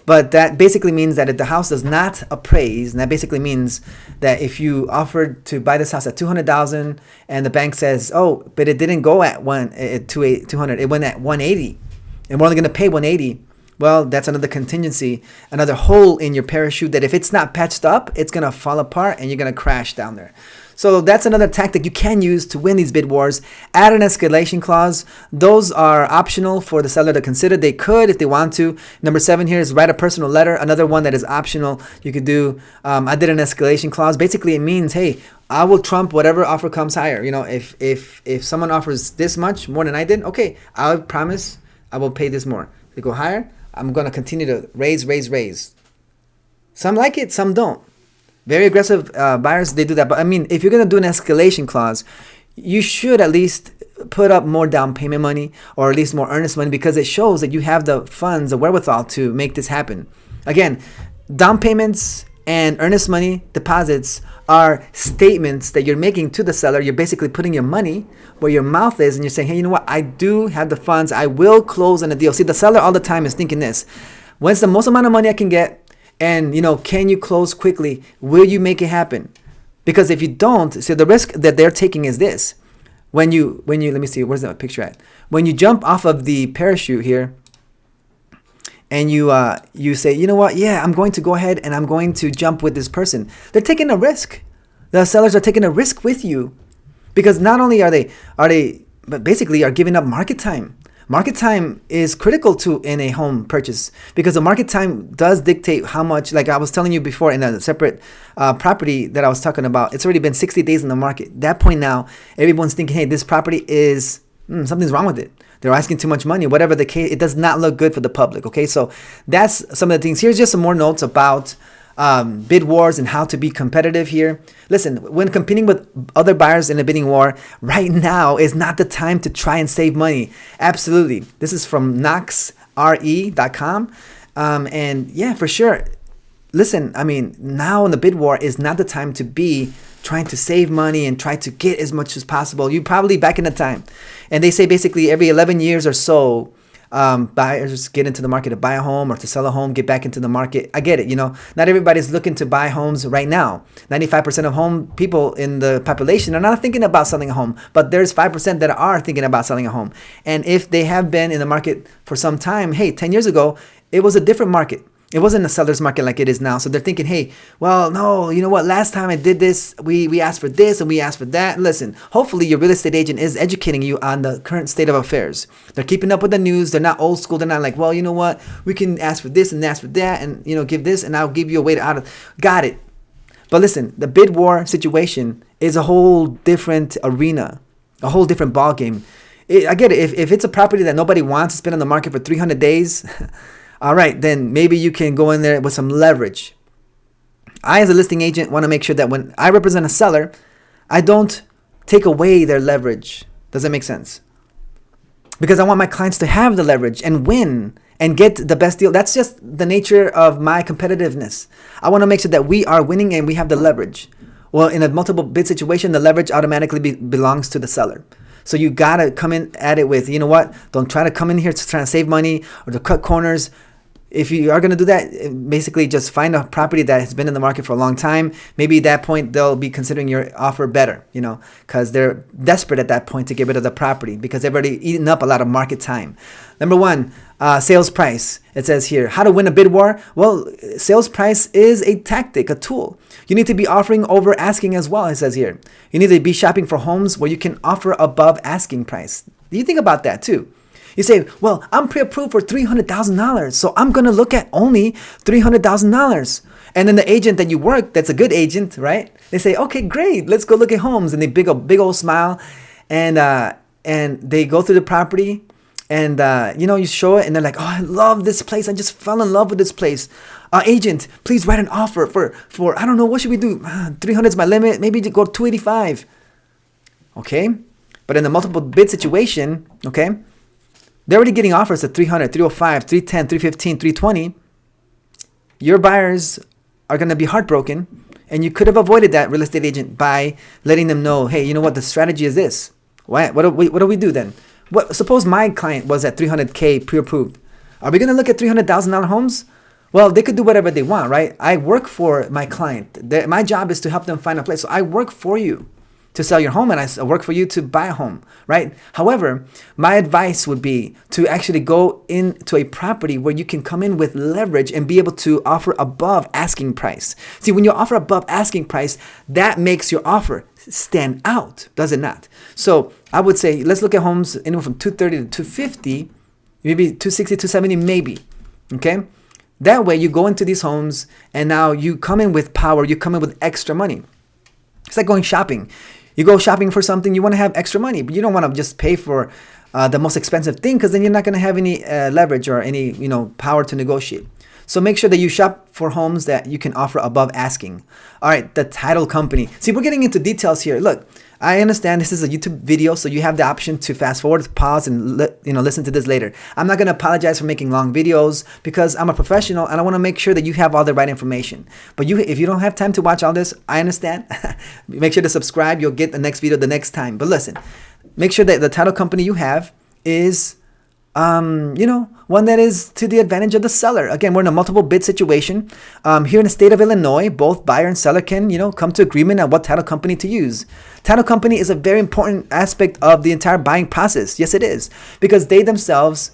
But that basically means that if the house does not appraise, and that basically means that if you offered to buy this house at 200,000 and the bank says, oh, but it didn't go at 200, it went at 180, and we're only going to pay 180. Well, that's another contingency, another hole in your parachute that if it's not patched up, it's going to fall apart and you're going to crash down there. So that's another tactic you can use to win these bid wars. Add an escalation clause. Those are optional for the seller to consider. They could if they want to. Number 7 here is write a personal letter. Another one that is optional you could do. I did an escalation clause. Basically, it means, hey, I will trump whatever offer comes higher. You know, if someone offers this much more than I did, okay, I promise I will pay this more. If they go higher, I'm going to continue to raise. Some like it, some don't. Very aggressive buyers, they do that. But I mean, if you're going to do an escalation clause, you should at least put up more down payment money or at least more earnest money, because it shows that you have the funds, the wherewithal to make this happen. Again, down payments and earnest money deposits are statements that you're making to the seller. You're basically putting your money where your mouth is, and you're saying, hey, you know what? I do have the funds. I will close on a deal. See, the seller all the time is thinking this: when's the most amount of money I can get? And, you know, can you close quickly? Will you make it happen? Because if you don't, see, the risk that they're taking is this. When you, let me see, where's that picture at? When you jump off of the parachute here, and you say, you know what? Yeah, I'm going to go ahead and I'm going to jump with this person. They're taking a risk. The sellers are taking a risk with you, because not only are they, but basically are giving up market time. Market time is critical in a home purchase, because the market time does dictate how much, like I was telling you before in a separate property that I was talking about, it's already been 60 days in the market. At that point now, everyone's thinking, hey, this property is, something's wrong with it. They're asking too much money, whatever the case, it does not look good for the public. Okay, so that's some of the things. Here's just some more notes about bid wars and how to be competitive here. Listen, when competing with other buyers in a bidding war, right now is not the time to try and save money. Absolutely. This is from knoxre.com. And yeah, for sure. Listen, I mean, now in the bid war is not the time to be trying to save money and try to get as much as possible. You probably back in the time. And they say basically every 11 years or so, buyers get into the market to buy a home or to sell a home, get back into the market. I get it. You know, not everybody's looking to buy homes right now. 95% of home people in the population are not thinking about selling a home, but there's 5% that are thinking about selling a home. And if they have been in the market for some time, hey, 10 years ago, it was a different market. It wasn't a seller's market like it is now. So they're thinking, hey, well, no, you know what? Last time I did this, we asked for this and we asked for that. Listen, hopefully your real estate agent is educating you on the current state of affairs. They're keeping up with the news. They're not old school. They're not like, well, you know what? We can ask for this and ask for that and, you know, give this and I'll give you a way out of. Got it. But listen, the bid war situation is a whole different arena, a whole different ball game. I get it. If it's a property that nobody wants, it's been on the market for 300 days. All right, then maybe you can go in there with some leverage. I, as a listing agent, want to make sure that when I represent a seller, I don't take away their leverage. Does that make sense? Because I want my clients to have the leverage and win and get the best deal. That's just the nature of my competitiveness. I want to make sure that we are winning and we have the leverage. Well, in a multiple bid situation, the leverage automatically belongs to the seller. So you got to come in at it with, you know what? Don't try to come in here to try to save money or to cut corners. If you are going to do that, basically just find a property that has been in the market for a long time. Maybe at that point, they'll be considering your offer better, you know, because they're desperate at that point to get rid of the property because they've already eaten up a lot of market time. Number one, sales price. It says here, how to win a bid war. Well, sales price is a tactic, a tool. You need to be offering over asking as well, it says here. You need to be shopping for homes where you can offer above asking price. You think about that too. You say, well, I'm pre-approved for $300,000, so I'm going to look at only $300,000. And then the agent that you work, that's a good agent, right? They say, okay, great, let's go look at homes. And they big old smile, and they go through the property, and you show it, and they're like, oh, I love this place. I just fell in love with this place. Agent, please write an offer for I don't know, what should we do? 300 is my limit. Maybe go 285. Okay, but in the multiple bid situation, okay, they're already getting offers at 300, 305, 310, 315, 320. Your buyers are going to be heartbroken, and you could have avoided that, real estate agent, by letting them know, hey, you know what, the strategy is this. What do we do then? Suppose my client was at 300K pre-approved. Are we going to look at $300,000 homes? Well, they could do whatever they want, right? I work for my client. My job is to help them find a place. So I work for you to sell your home, and I work for you to buy a home, right? However, my advice would be to actually go into a property where you can come in with leverage and be able to offer above asking price. See, when you offer above asking price, that makes your offer stand out, does it not? So I would say, let's look at homes anywhere from 230 to 250, maybe 260, 270, maybe, okay? That way you go into these homes and now you come in with power, you come in with extra money. It's like going shopping. You go shopping for something, you want to have extra money, but you don't want to just pay for the most expensive thing, because then you're not going to have any leverage or any power to negotiate. So make sure that you shop for homes that you can offer above asking. All right, the title company. See, we're getting into details here. Look, I understand this is a YouTube video, so you have the option to fast forward, pause, and listen to this later. I'm not going to apologize for making long videos because I'm a professional and I want to make sure that you have all the right information. But if you don't have time to watch all this, I understand. Make sure to subscribe. You'll get the next video the next time. But listen, make sure that the title company you have is one that is to the advantage of the seller. Again, we're in a multiple bid situation. Here in the state of Illinois, both buyer and seller can, come to agreement on what title company to use. Title company is a very important aspect of the entire buying process. Yes, it is, because they themselves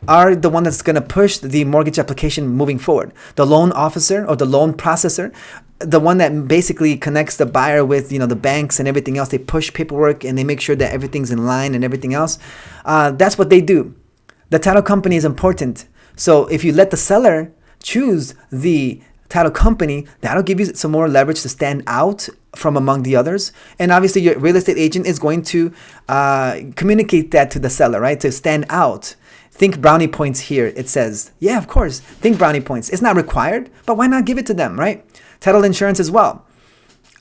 are the one that's going to push the mortgage application moving forward. The loan officer or the loan processor, the one that basically connects the buyer with the banks and everything else. They push paperwork and they make sure that everything's in line and everything else. That's what they do. The title company is important. So if you let the seller choose the title company, that'll give you some more leverage to stand out from among the others. And obviously your real estate agent is going to communicate that to the seller, right? To stand out. Think brownie points here. It says, yeah, of course, think brownie points. It's not required, but why not give it to them, right? Title insurance as well.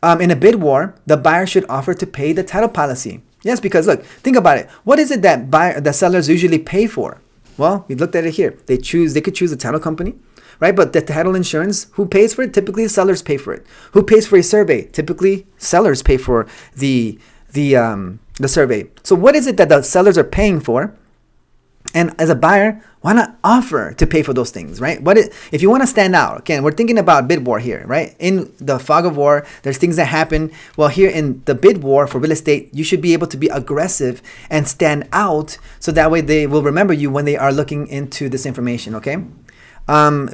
In a bid war, the buyer should offer to pay the title policy. Yes, because look, think about it. What is it that the sellers usually pay for? Well, we looked at it here. They could choose a title company, right? But the title insurance, who pays for it? Typically, sellers pay for it. Who pays for a survey? Typically, sellers pay for the survey. So what is it that the sellers are paying for? And as a buyer, why not offer to pay for those things, right? If you want to stand out? Again, we're thinking about bid war here, right? In the fog of war, there's things that happen. Well, here in the bid war for real estate, you should be able to be aggressive and stand out, so that way they will remember you when they are looking into this information, okay?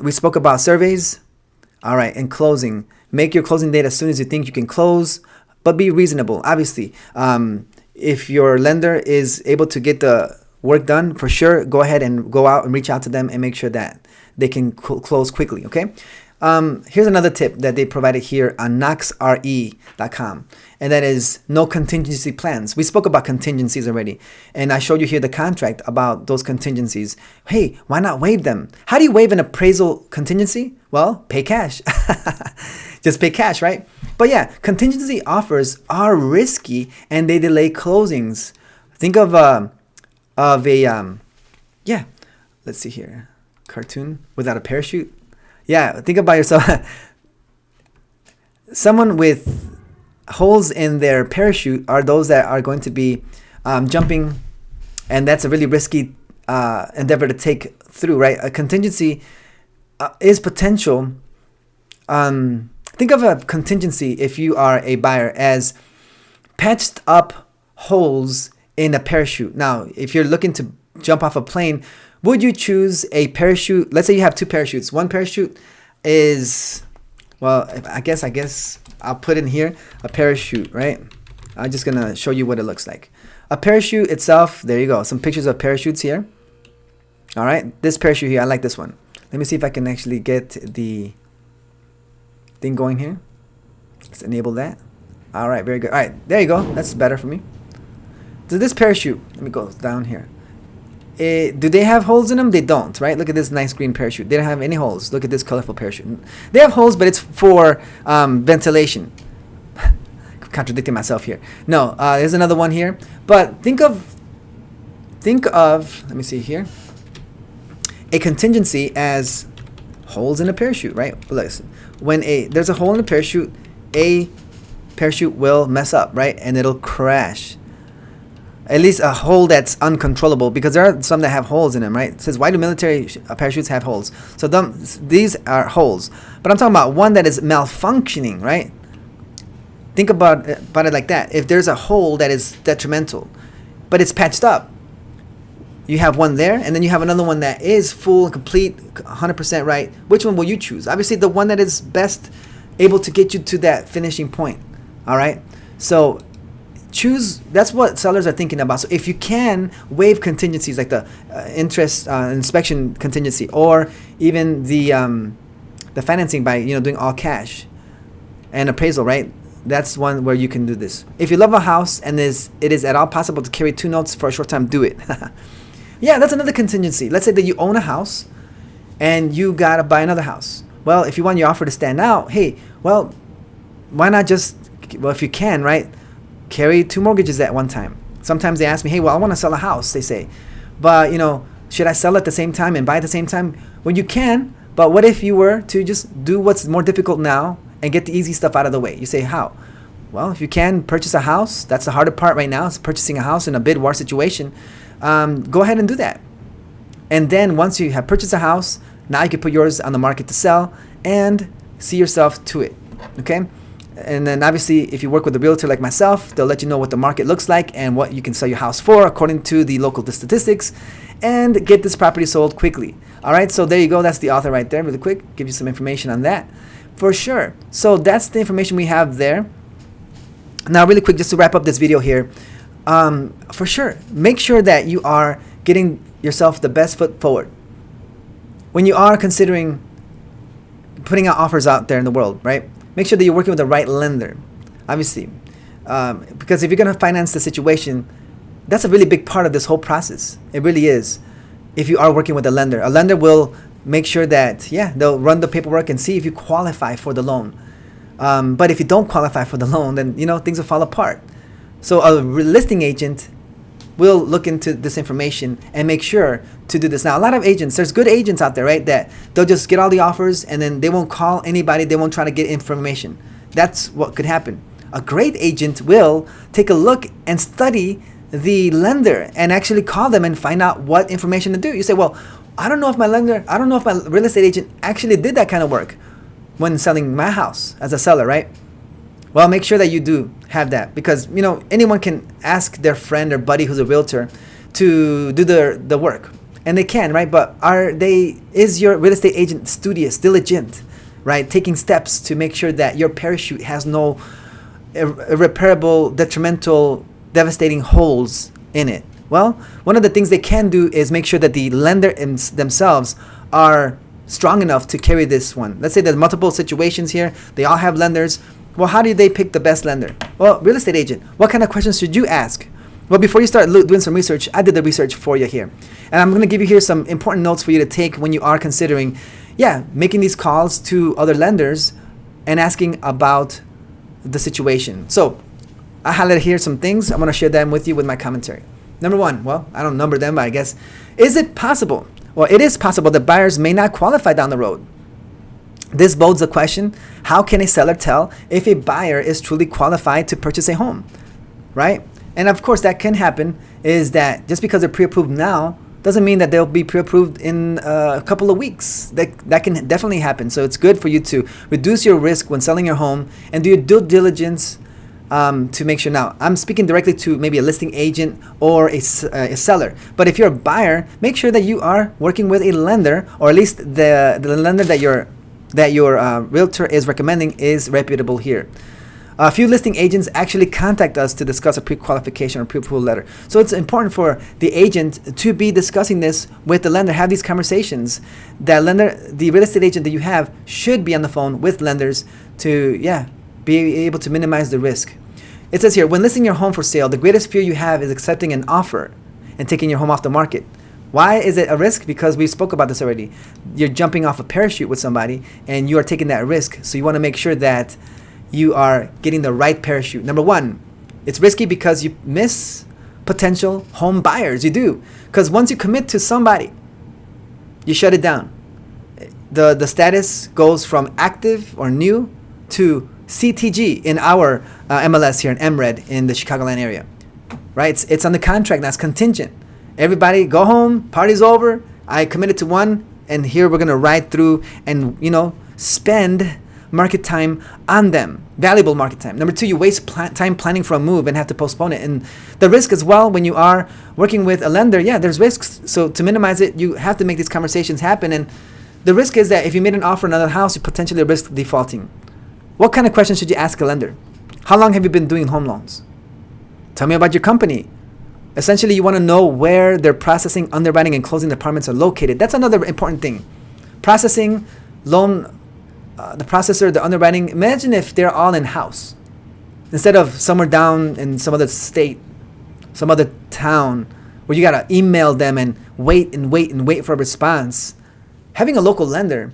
We spoke about surveys. All right, in closing, make your closing date as soon as you think you can close, but be reasonable. Obviously, if your lender is able to get the work done, for sure, go ahead and go out and reach out to them and make sure that they can close quickly, okay? Here's another tip that they provided here on knoxre.com, and that is no contingency plans. We spoke about contingencies already, and I showed you here the contract about those contingencies. Hey, why not waive them? How do you waive an appraisal contingency? Well, pay cash. Just pay cash, right? But yeah, contingency offers are risky and they delay closings. Think of a let's see here, cartoon without a parachute. Yeah, think about yourself. Someone with holes in their parachute are those that are going to be jumping, and that's a really risky endeavor to take through, right? A contingency is potential. Think of a contingency, if you are a buyer, as patched up holes in a parachute. Now, if you're looking to jump off a plane, would you choose a parachute? Let's say you have two parachutes. One parachute is, well, I guess I'll put in here a parachute, right? I'm just gonna show you what it looks like. A parachute itself, there you go. Some pictures of parachutes here. All right, this parachute here, I like this one. Let me see if I can actually get the thing going here. Let's enable that. All right, very good. All right, there you go. That's better for me. So this parachute, let me go down here. Do they have holes in them? They don't, right? Look at this nice green parachute. They don't have any holes. Look at this colorful parachute. They have holes, but it's for ventilation. Contradicting myself here. No, there's another one here. But think of, let me see here, a contingency as holes in a parachute, right? Listen, when there's a hole in a parachute will mess up, right? And it'll crash. At least a hole that's uncontrollable, because there are some that have holes in them, right? It says, why do military parachutes have holes? So these are holes. But I'm talking about one that is malfunctioning, right? Think about it like that. If there's a hole that is detrimental, but it's patched up, you have one there, and then you have another one that is full, complete, 100% right. Which one will you choose? Obviously, the one that is best able to get you to that finishing point. All right? So choose. That's what sellers are thinking about. So if you can waive contingencies like the interest inspection contingency, or even the financing by doing all cash and appraisal, right? That's one where you can do this. If you love a house and it is at all possible to carry 2 notes for a short time, do it. Yeah, that's another contingency. Let's say that you own a house and you gotta buy another house. Well, if you want your offer to stand out, hey, well, why not just, well, if you can, right, carry 2 mortgages at one time. Sometimes they ask me, hey, well, I want to sell a house, they say, but should I sell at the same time and buy at the same time? Well, you can, but what if you were to just do what's more difficult now and get the easy stuff out of the way? You say, how? Well, if you can purchase a house, that's the harder part right now, is purchasing a house in a bid war situation. Go ahead and do that. And then once you have purchased a house, now you can put yours on the market to sell and see yourself to it. Okay? And then obviously, if you work with a realtor like myself, they'll let you know what the market looks like and what you can sell your house for according to the local statistics, and get this property sold quickly. All right, so there you go. That's the author right there, really quick. Give you some information on that for sure. So that's the information we have there. Now, really quick, just to wrap up this video here, for sure, make sure that you are getting yourself the best foot forward when you are considering putting out offers out there in the world, right? Make sure that you're working with the right lender, obviously, because if you're going to finance the situation, that's a really big part of this whole process. It really is. If you are working with a lender will make sure that, yeah, they'll run the paperwork and see if you qualify for the loan. But if you don't qualify for the loan, then things will fall apart. So a listing agent will look into this information and make sure to do this. Now, a lot of agents, there's good agents out there, right, that they'll just get all the offers and then they won't call anybody. They won't try to get information. That's what could happen. A great agent will take a look and study the lender and actually call them and find out what information to do. You say, well, I don't know if my real estate agent actually did that kind of work when selling my house as a seller, right? Well, make sure that you do have that, because anyone can ask their friend or buddy who's a realtor to do the work, and they can, right? But is your real estate agent studious, diligent, right? Taking steps to make sure that your parachute has no irreparable, detrimental, devastating holes in it. Well, one of the things they can do is make sure that the lender themselves are strong enough to carry this one. Let's say there's multiple situations here. They all have lenders. Well, how do they pick the best lender? Well, real estate agent, what kind of questions should you ask? Well, before you start doing some research, I did the research for you here. And I'm going to give you here some important notes for you to take when you are considering, making these calls to other lenders and asking about the situation. So I highlighted here some things. I'm going to share them with you with my commentary. Number 1, well, I don't number them, but I guess, is it possible? Well, it is possible that buyers may not qualify down the road. This bodes the question, how can a seller tell if a buyer is truly qualified to purchase a home, right? And of course, that can happen, is that just because they're pre-approved now doesn't mean that they'll be pre-approved in a couple of weeks. That can definitely happen. So it's good for you to reduce your risk when selling your home and do your due diligence to make sure. Now, I'm speaking directly to maybe a listing agent or a seller. But if you're a buyer, make sure that you are working with a lender, or at least the lender that your realtor is recommending is reputable here. A few listing agents actually contact us to discuss a pre-qualification or pre-approval letter. So it's important for the agent to be discussing this with the lender, have these conversations. The real estate agent that you have should be on the phone with lenders to, be able to minimize the risk. It says here, when listing your home for sale, the greatest fear you have is accepting an offer and taking your home off the market. Why is it a risk? Because we spoke about this already. You're jumping off a parachute with somebody and you are taking that risk. So you want to make sure that you are getting the right parachute. Number 1, it's risky because you miss potential home buyers. You do. Because once you commit to somebody, you shut it down. The status goes from active or new to CTG in our MLS here in MRED in the Chicagoland area. right? It's on the contract. That's contingent. Everybody go home, party's over. I committed to one, and here we're gonna ride through and spend market time on them, valuable market time. Number two, you waste time planning for a move and have to postpone it. And the risk as well when you are working with a lender, yeah, there's risks. So to minimize it, you have to make these conversations happen. And the risk is that if you made an offer on another house, you potentially risk defaulting. What kind of questions should you ask a lender? How long have you been doing home loans? Tell me about your company. Essentially, you want to know where their processing, underwriting, and closing departments are located. That's another important thing. Processing, loan, the processor, the underwriting. Imagine if they're all in-house instead of somewhere down in some other state, some other town, where you got to email them and wait for a response. Having a local lender,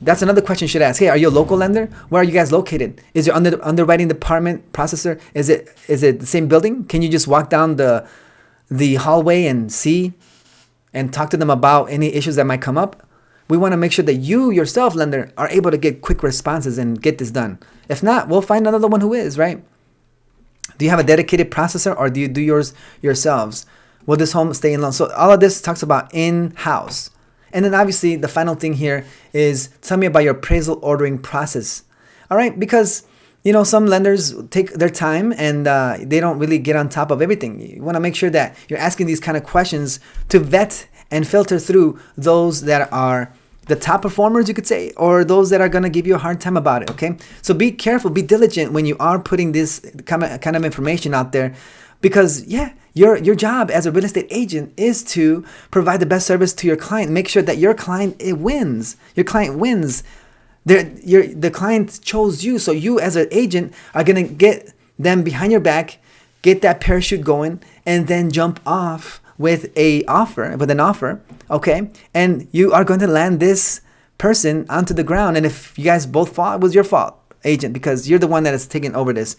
that's another question you should ask. Hey, are you a local lender? Where are you guys located? Is your underwriting department processor, is it the same building? Can you just walk down the hallway and see and talk to them about any issues that might come up? We want to make sure that you yourself, lender, are able to get quick responses and get this done. If not, we'll find another one who is, right? Do you have a dedicated processor, or do you do yours yourselves? Will this home stay in loan? So all of this talks about in-house. And then obviously the final thing here is, tell me about your appraisal ordering process. All right, because some lenders take their time and they don't really get on top of everything. You want to make sure that you're asking these kind of questions to vet and filter through those that are the top performers, you could say, or those that are going to give you a hard time about it, okay? So be careful, be diligent when you are putting this kind of information out there, because, yeah, your job as a real estate agent is to provide the best service to your client. Make sure that your client wins. Your client wins. The client chose you, so you as an agent are going to get them behind your back, get that parachute going, and then jump off with an offer, okay? And you are going to land this person onto the ground. And if you guys both fall, it was your fault, agent, because you're the one that has taken over this.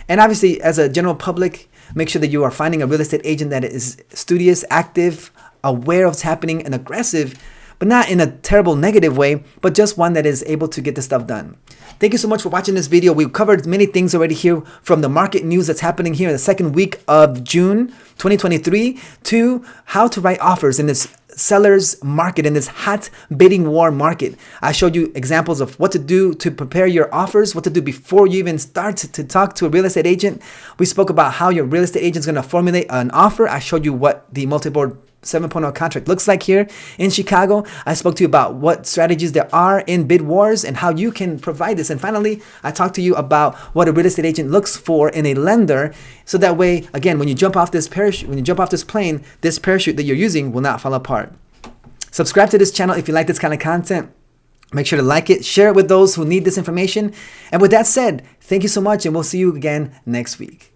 And obviously, as a general public, make sure that you are finding a real estate agent that is studious, active, aware of what's happening, and aggressive, but not in a terrible negative way, but just one that is able to get the stuff done. Thank you so much for watching this video. We've covered many things already here, from the market news that's happening here in the second week of June 2023 to how to write offers in this seller's market, in this hot bidding war market. I showed you examples of what to do to prepare your offers, what to do before you even start to talk to a real estate agent. We spoke about how your real estate agent is going to formulate an offer. I showed you what the multi-board 7.0 contract looks like here in Chicago. I spoke to you about what strategies there are in bid wars and how you can provide this. And finally, I talked to you about what a real estate agent looks for in a lender, so that way, again, when you jump off this plane, this parachute that you're using will not fall apart. Subscribe to this channel if you like this kind of content. Make sure to like it, share it with those who need this information. And with that said, thank you so much, and we'll see you again next week.